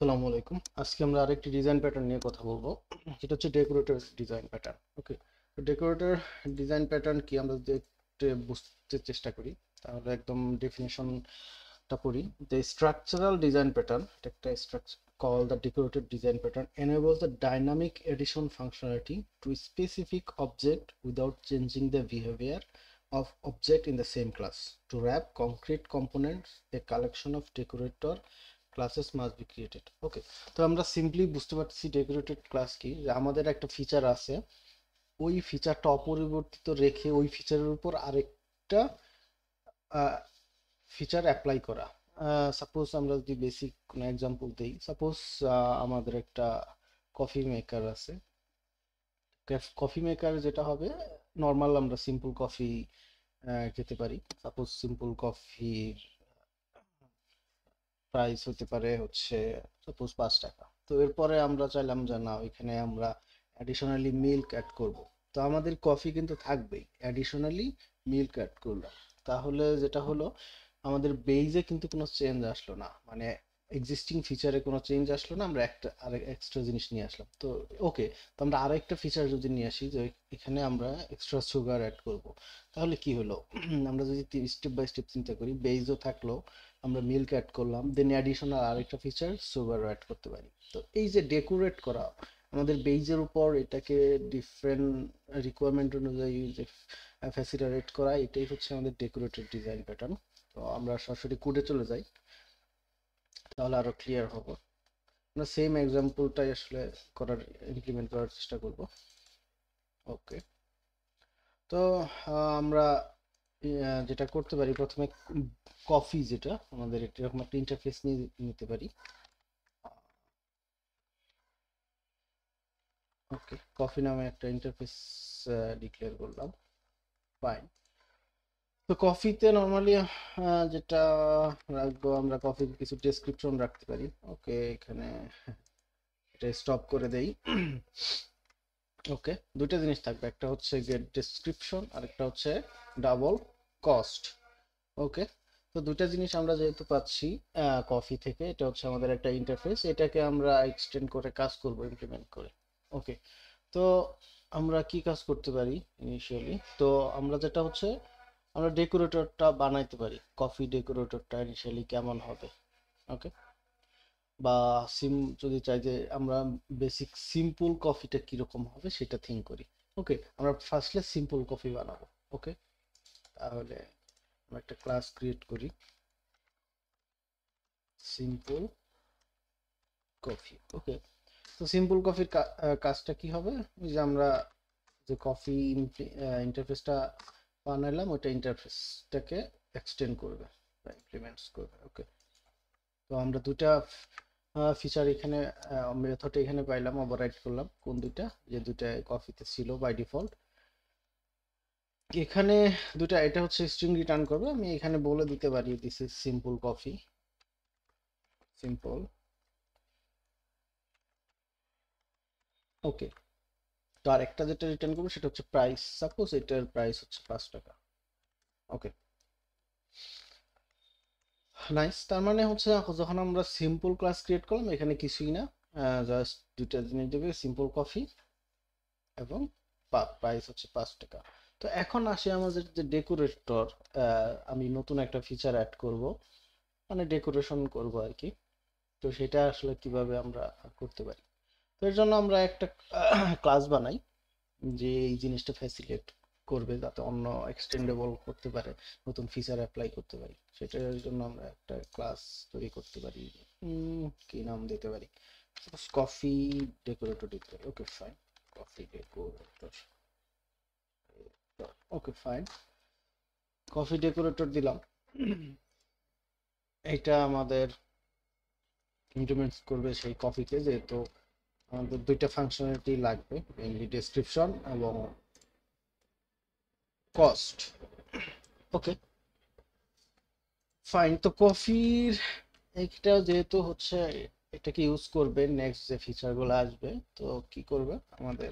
আসসালামু আলাইকুম। আজকে আমরা আরেকটি ডিজাইন প্যাটার্ন নিয়ে কথা বলবো, যেটা হচ্ছে ডেকোরেটর ডিজাইন প্যাটার্ন। ওকে, তো ডেকোরেটর ডিজাইন প্যাটার্ন কি আমরা যদি একটু বুঝতে চেষ্টা করি, তাহলে একদম ডেফিনেশনটা পড়ি। দ্য স্ট্রাকচারাল ডিজাইন প্যাটার্ন, এটা একটা structure call the decorated design pattern enables the dynamic addition functionality to a specific object without changing the behavior of object in the same class. To wrap concrete components, a collection of decorator classes must be created. Okay, তো আমরা simply বুঝতে পারছি decorated class কি, যে আমাদের একটা feature আছে, ওই ফিচারটা অপরিবর্তিত রেখে ওই ফিচারের উপর আরেকটা ফিচার অ্যাপ্লাই করা। সাপোজ আমরা যদি বেসিক কোনো এক্সাম্পল দিই, সাপোজ আমাদের একটা কফি মেকার আছে। কফি মেকার যেটা হবে, নর্মাল আমরা সিম্পল কফি খেতে পারি। সাপোজ সিম্পল কফি প্রাইস হতে পারে হচ্ছে সাপোজ 5 টাকা। তো এরপরে আমরা চাইলাম যে না, এখানে আমরা অ্যাডিশনালি মিল্ক অ্যাড করব। তো আমাদের কফি কিন্তু থাকবেই, অ্যাডিশনালি মিল্ক অ্যাড করলাম। তাহলে যেটা হলো, আমাদের বেইজে কিন্তু কোনো চেঞ্জ আসলো না, মানে এক্সিস্টিং ফিচারে কোনো চেঞ্জ আসলো না, আমরা একটা আরেক এক্সট্রা জিনিস নিয়ে আসলাম। তো ওকে, তো আমরা আরেকটা ফিচার যদি নিয়ে আসি, যে এখানে আমরা এক্সট্রা সুগার অ্যাড করব, তাহলে কি হলো? আমরা যদি স্টেপ বাই স্টেপ চিন্তা করি, বেইজও থাকলো, আমরা মিল্ক অ্যাড করলাম, দেন অ্যাডিশনাল আরেকটা ফিচার সুগার অ্যাড করতে পারি। তো এই যে ডেকোরেট করা, আমাদের বেইজের উপর এটাকে ডিফারেন্ট রিকোয়ারমেন্ট অনুযায়ী যে ফ্যাসিলিটেট করা, এটাই হচ্ছে আমাদের ডেকোরেটেড ডিজাইন প্যাটার্ন। তো আমরা সরাসরি কোডে চলে যাই, তাহলে আরো ক্লিয়ার হবে। আমরা সেম এক্সাম্পলটাই আসলে ইমপ্লিমেন্ট করার চেষ্টা করব। ওকে, তো আমরা যেটা করতে পারি, প্রথমে কফি, যেটা আমাদের এরকম একটা ইন্টারফেস নিয়ে নিতে পারি। ওকে, কফি নামে একটা ইন্টারফেস ডিক্লেয়ার করলাম। ফাইন। তো কফিতে নর্মালি যেটা রাখবো, আমরা কফির কিছু ডেসক্রিপশন রাখতে পারি। ওকে, এখানে এটা স্টপ করে দেই। ওকে, দুইটা জিনিস থাকবে, একটা হচ্ছে গেট ডেসক্রিপশন আর একটা হচ্ছে ডাবল কস্ট। ওকে, তো দুইটা জিনিস আমরা যেহেতু পাচ্ছি কফি থেকে, এটা হচ্ছে আমাদের একটা ইন্টারফেস, এটাকে আমরা এক্সটেন্ড করে কাজ করব, ইমপ্লিমেন্ট করে। ওকে, তো আমরা কি কাজ করতে পারি ইনিশিয়ালি? তো আমরা যেটা হচ্ছে, আমরা ডেকোরেটরটা বানাইতে পারি, কফি ডেকোরেটরটা ইনিশিয়ালি কেমন হবে। ওকে, বা যদি চাই যে আমরা বেসিক সিম্পল কফিটা কিরকম হবে সেটা থিঙ্ক করি। ওকে, আমরা ফার্স্টলি সিম্পল কফি বানাবো। ওকে, তাহলে আমরা একটা ক্লাস ক্রিয়েট করি, সিম্পল কফি। ওকে, তো সিম্পল কফির কাজটা কি হবে? ওই যে আমরা যে কফি ইন্টারফেসটা বানাইলাম, ওইটা ইন্টারফেসটাকে এক্সটেন্ড করবে বা ইমপ্লিমেন্টস করবে। ওকে, তো আমরা দুটা ফিচার এখানে মেথড এখানে পাইলাম, ওভাররাইড করলাম কোন দুইটা, যে দুইটা কফিতে ছিল বাই ডিফল্ট। এখানে দুটা, এটা হচ্ছে স্ট্রিং রিটার্ন করবে, আমি এখানে বলে দিতে পারি this is simple coffee, simple. Okay, তো আর একটা যেটা রিটার্ন করবো সেটা হচ্ছে প্রাইস, সাপোজ এটার প্রাইস হচ্ছে 5 টাকা। ওকে, নাইস। তার মানে হচ্ছে যখন আমরা সিম্পল ক্লাস ক্রিয়েট করলাম, এখানে কিছুই না, জাস্ট দুইটা জিনিস দেবে, সিম্পল কফি এবং প্রাইস হচ্ছে 5 টাকা। তো এখন আসি আমাদের যে ডেকোরেটর, আমি নতুন একটা ফিচার অ্যাড করব, মানে ডেকোরেশন করব আর কি। তো সেটা আসলে কিভাবে আমরা করতে পারি? তো এর জন্য আমরা একটা ক্লাস বানাই, যে এই জিনিসটা ফ্যাসিলিটেট করবে, যাতে অন্য এক্সটেন্ডেবল করতে পারে, নতুন ফিচার অ্যাপ্লাই করতে পারি। সেটার জন্য আমরা একটা ক্লাস তৈরি করতে পারি। কি নাম দিতে পারি? কফি ডেকোরেটর দিতে পারি। Okay fine, coffee decorator. Okay fine, coffee decorator দিলাম। এটা আমাদের ইমপ্লিমেন্ট করবে সেই কফিতে, যেহেতু আমাদের দুইটা ফাংশনালিটি লাগবে, মেইনলি ডেসক্রিপশন এবং কস্ট। ওকে ফাইন, তো কফির এটা যেহেতু হচ্ছে এটাকে ইউজ করবে, নেক্সট যে ফিচারগুলো আসবে, তো কি করবে আমাদের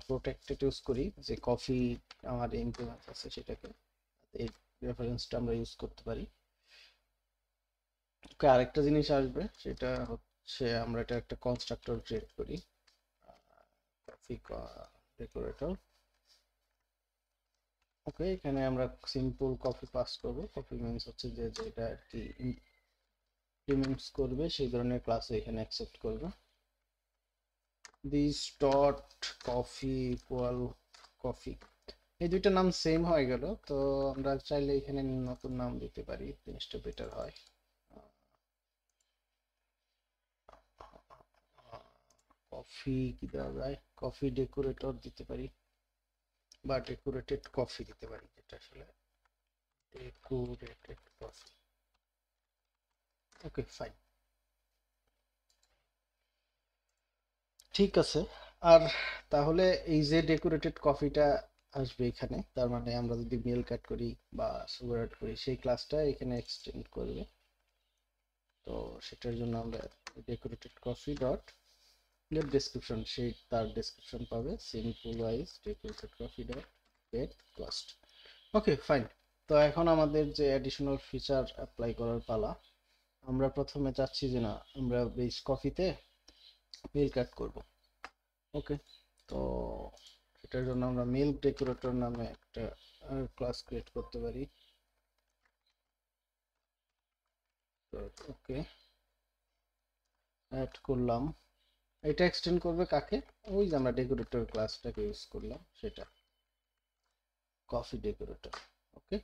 প্রোটেক্টেড ইউজ করি, যে কফি আমার ইমপ্লিমেন্ট আছে সেটাকে, এই রেফারেন্সটা আমরা ইউজ করতে পারি। ওকে, আরেকটা জিনিস আসবে, সেটা হচ্ছে হচ্ছে আমরা এটা একটা কনস্ট্রাক্টর ক্রিয়েট করি, কফি ডেকোরেটর। ওকে, এখানে আমরা সিম্পল কফি পাস করব। কফি মিন্স হচ্ছে যে যেটা আর কি ইমপ্লিমেন্টস করবে সেই ধরনের ক্লাস এখানে অ্যাকসেপ্ট করবে। This dot coffee equal coffee, এই দুইটা নাম সেম হয়ে গেল। তো আমরা চাইলে এখানে নতুন নাম দিতে পারি, জিনিসটা বেটার হয়। কফি কি দেওয়া যায়, কফি ডেকোরেটর দিতে পারি, বা ডেকোরেটেড কফি দিতে পারি, যেটা আসলে ডেকোরেটেড কফি। ওকে ফাইন, ঠিক আছে। আর তাহলে এই যে ডেকোরেটেড কফিটা আসবে এখানে, তার মানে আমরা যদি মিল্ক অ্যাড করি বা সুগার অ্যাড করি সেই ক্লাসটা এখানে এক্সটেন্ড করবে। তো সেটার জন্য আমরা decorated coffee dot get description, সেই তার ডেসক্রিপশন পাবে simple wise decorated coffee dot get cost. Okay fine. তো এখন আমাদের যে অ্যাডিশনাল ফিচার অ্যাপ্লাই করার পালা। আমরা প্রথমে চাচ্ছি যে না, আমরা বেস কফিতে মিল্ক অ্যাড করব। ওকে, তো এটার জন্য আমরা মিল্ক ডেকোরেটর নামে একটা ক্লাস ক্রিয়েট করতে পারি। ওকে, অ্যাড করলাম। এটা এক্সটেন্ড করবে কাকে, ওই যে আমরা ডেকোরেটর ক্লাসটাকে ইউজ করলাম সেটা, কফি ডেকোরেটর। ওকে,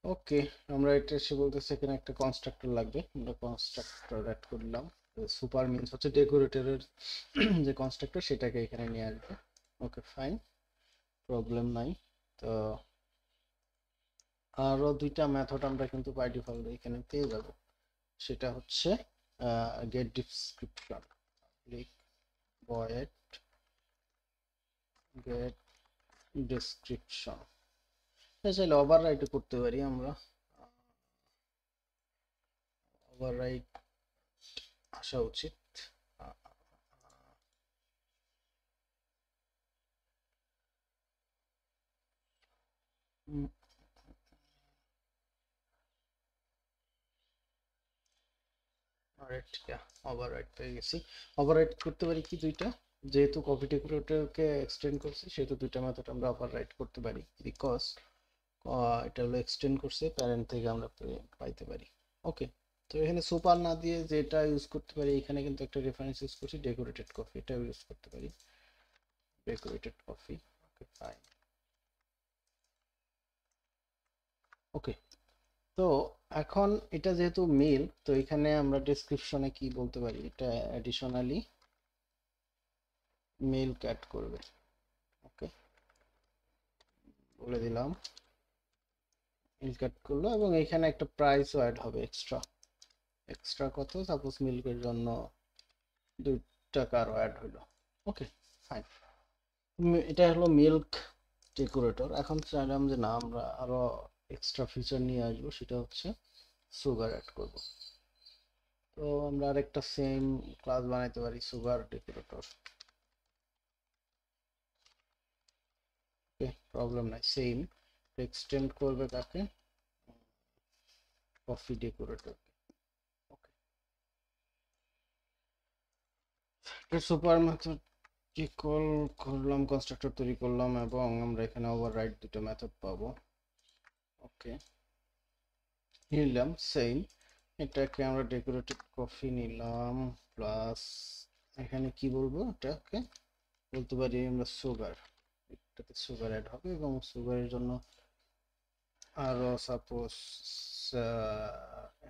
ওকে, আমরা এটা এসে বলতেছি এখানে একটা কনস্ট্রাক্টর লাগবে, আমরা কনস্ট্রাক্টর অ্যাড করলাম। সুপার মিনস হচ্ছে ডেকোরেটরের যে কনস্ট্রাক্টর সেটাকে এখানে নিয়ে আসবে। ওকে ফাইন, প্রবলেম নাই। তো আরো দুইটা মেথড আমরা কিন্তু বাই ডিফল্ট এখানে পেয়ে যাব, সেটা হচ্ছে get description, click void get description. চাইলে ওভাররাইট করতে পারি আমরা, ওভাররাইট আসা উচিত। ওভাররাইট পেয়ে গেছি। ওভাররাইট করতে পারি কি দুইটা, যেহেতু কপি ডেকোরেটরকে এক্সটেন্ড করছি সেহেতু দুইটা মেথড আমরা ওভাররাইট করতে পারি, বিকজ এটা হলো এক্সটেন্ড করছে, প্যারেন্ট থেকে আমরা পাইতে পারি। ওকে, তো এখানে সুপার না দিয়ে যেটা ইউজ করতে পারি, এখানে কিন্তু একটা রেফারেন্স ইউজ করছি ডেকোরেটেড কফি, এটা ইউজ করতে পারি decorated coffee. Okay fine. Okay, তো এখন এটা যেহেতু মেল, তো এখানে আমরা ডেসক্রিপশনে কি বলতে পারি, এটা অ্যাডিশনালি মিল্ক অ্যাড করবে। ওকে, বলে দিলাম মিল্ক অ্যাড করলো, এবং এখানে একটা প্রাইসও অ্যাড হবে এক্সট্রা। এক্সট্রা কত, সাপোজ মিল্কের জন্য 2 টাকা আরও অ্যাড হইলো। ওকে ফাইন, এটা হলো মিল্ক ডেকোরেটর। এখন চাইলাম যে না, আমরা আরো এক্সট্রা ফিচার নিয়ে আসবো, সেটা হচ্ছে সুগার অ্যাড করব। তো আমরা আরেকটা সেম ক্লাস বানাইতে পারি, সুগার ডেকোরেটর। ওকে, প্রবলেম নাই, সেম এক্সটেন্ড করবে কাকে, কফি ডেকোরেটর। ওকে, সুপার মেথড কি কল করলাম, কনস্ট্রাক্টর তৈরি করলাম, এবং আমরা এখানে ওভাররাইড দুটো মেথড পাবো। ওকে, নিলাম সেম, এটাকে আমরা ডেকোরেটেড কফি নিলাম, প্লাস এখানে কি বলবো, এটাকে বলতে পারি আমরা সুগার, এটাতে সুগার অ্যাড হবে, এবং সুগারের জন্য আরো সাপোজ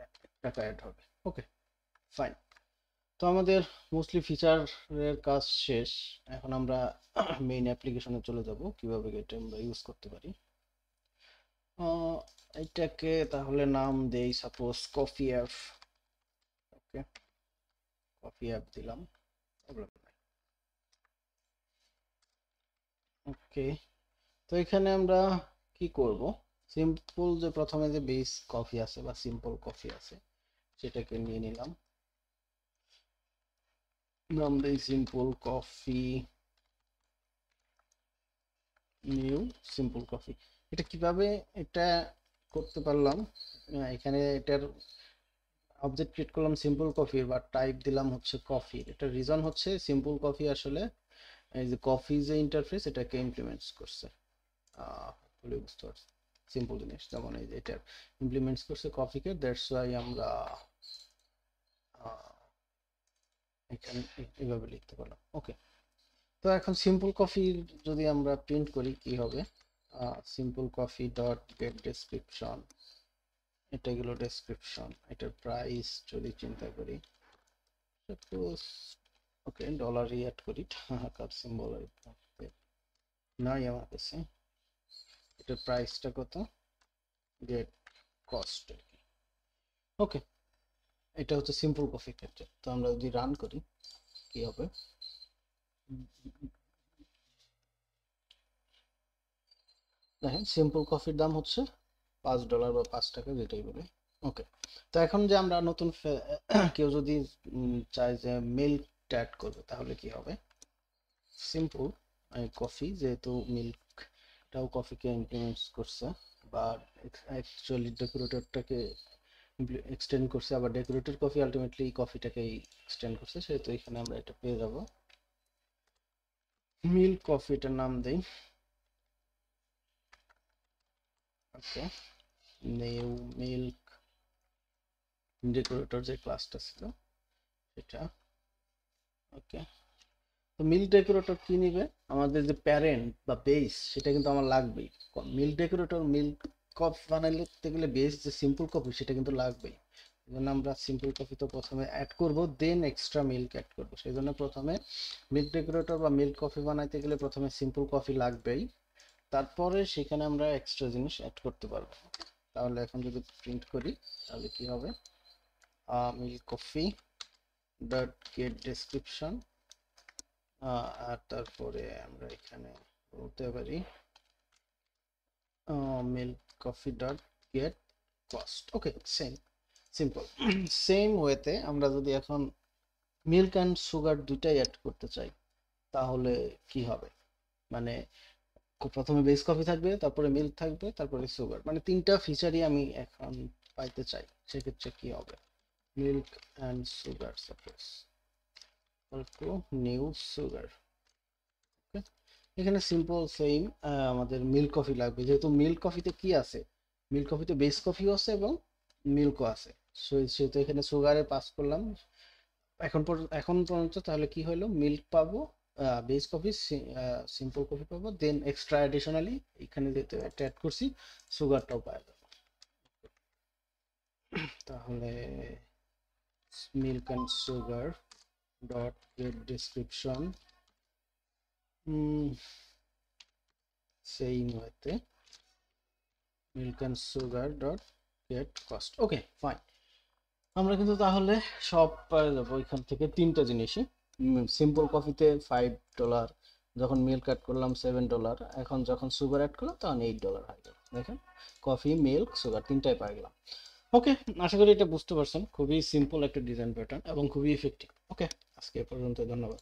1 টাকা অ্যাড হবে। ওকে ফাইন, তো আমাদের মোস্টলি ফিচারের কাজ শেষ। এখন আমরা মেইন অ্যাপ্লিকেশনে চলে যাব, কিভাবে এটা আমরা ইউজ করতে পারি। এটাকে তাহলে নাম দেই সাপোজ কফি অ্যাপ। ওকে, কফি অ্যাপ দিলাম, ওকে। তো এখানে আমরা কি করব, সিম্পল যে প্রথমে যে বেস কফি আছে বা সিম্পল কফি আছে সেটাকে নিয়ে নিলাম, নাম দেই simple coffee, new simple coffee. এটা কিভাবে, এটা করতে পারলাম। এখানে এটার অবজেক্ট ক্রিয়েট করলাম সিম্পল কফি, বা টাইপ দিলাম হচ্ছে কফি। এটা রিজন হচ্ছে সিম্পল কফি আসলে এই যে কফি যে ইন্টারফেস এটাকে ইমপ্লিমেন্টস করছে। বলে বুঝতে পারছি, সিম্পল জিনিস যেমন এই যে এটা ইমপ্লিমেন্টস করছে কফিকে, দ্যাটস ওয়াই আমরা আহ, এখানে এইভাবে লিখতে পারলাম। ওকে, তো এখন সিম্পল কফি যদি আমরা প্রিন্ট করি কি হবে, simple coffee dot get description, এটা গেল ডেসক্রিপশন। এটার প্রাইস যদি চিন্তা করি সাপোজ, ওকে ডলার অ্যাড করি, টাকার সিম্বল নাই আমার কাছে। এটার প্রাইসটা কত, গেট কস্ট। ওকে, এটা হচ্ছে সিম্পল কফি ক্ষেত্রে। তো আমরা যদি রান করি কি হবে, দেখেন সিম্পল কফির দাম হচ্ছে $5 বা $5 যেটাই বলে। ওকে, তো এখন যে আমরা নতুন কেউ যদি চায় যে মিল্ক অ্যাড করবে তাহলে কি হবে, সিম্পল কফি, যেহেতু মিল্কটাও কফিকে ইমপ্লিমেন্টস করছে, বা অ্যাকচুয়ালি ডেকোরেটরটাকে এক্সটেন্ড করছে, আবার ডেকোরেটর কফি আলটিমেটলি কফিটাকেই এক্সটেন্ড করছে, সেহেতু এখানে আমরা এটা পেয়ে যাব। মিল্ক কফিটার নাম দেই, ওকে, নিউ মিল্ক ডেকোরেটর যে ক্লাসটা ছিল সেটা। ওকে, তো মিল্ক ডেকোরেটর কি নিবে, আমাদের যে প্যারেন্ট বা বেস সেটা কিন্তু আমার লাগবেই। মিল্ক ডেকোরেটর মিল্ক কফি বানাইতে গেলে বেস যে সিম্পল কফি সেটা কিন্তু লাগবেই। এই জন্য আমরা সিম্পল কফি তো প্রথমে অ্যাড করব, দেন এক্সট্রা মিল্ক অ্যাড করবো। সেই জন্য প্রথমে মিল্ক ডেকোরেটর বা মিল্ক কফি বানাইতে গেলে প্রথমে সিম্পল কফি লাগবেই, তারপরে সেখানে আমরা এক্সট্রা জিনিস অ্যাড করতে পারবো। তাহলে এখন যদি প্রিন্ট করি তাহলে কি হবে, milk coffee dot get description, আর তারপরে আমরা এখানে বলতে পারি milk coffee dot get cost. Okay, same simple. Same ওয়েতে আমরা যদি এখন মিল্ক অ্যান্ড সুগার দুইটাই অ্যাড করতে চাই তাহলে কি হবে, মানে প্রথমে বেস কফি থাকবে, তারপরে মিল্ক থাকবে, তারপরে সুগার, মানে তিনটা ফিচারই আমি এখন পাইতে চাই। সেক্ষেত্রে কি হবে, milk and sugar suppose new sugar. এখানে সিম্পল সেম, আমাদের মিল্ক কফি লাগবে, যেহেতু মিল্ক কফিতে কি আছে, মিল্ক কফিতে বেস কফিও আছে এবং মিল্কও আছে, সেহেতু এখানে সুগারে পাস করলাম। এখন পর্যন্ত তাহলে কি হলো, মিল্ক পাবো, বেস কফি, সিম্পল কফি পাবো, দেন এক্সট্রা অ্যাডিশনালি এখানে যেহেতু একটা অ্যাড করছি সুগারটাও পাওয়া যাবে। তাহলে milk and sugar dot get description, same ওয়েতে milk and sugar dot get cost. Okay fine, আমরা কিন্তু তাহলে সব পেয়ে যাবো এখান থেকে তিনটা জিনিসই। সিম্পল কফিতে $5, যখন মিল্ক অ্যাড করলাম $7, এখন যখন সুগার অ্যাড করলাম তখন $8 হয়ে গেল। দেখেন কফি, মিল্ক, সুগার তিনটাই পাই গেলাম। ওকে, আশা করি এটা বুঝতে পারছেন, খুবই সিম্পল একটা ডিজাইন প্যাটার্ন এবং খুবই ইফেক্টিভ। ওকে, আজকে এ পর্যন্ত, ধন্যবাদ।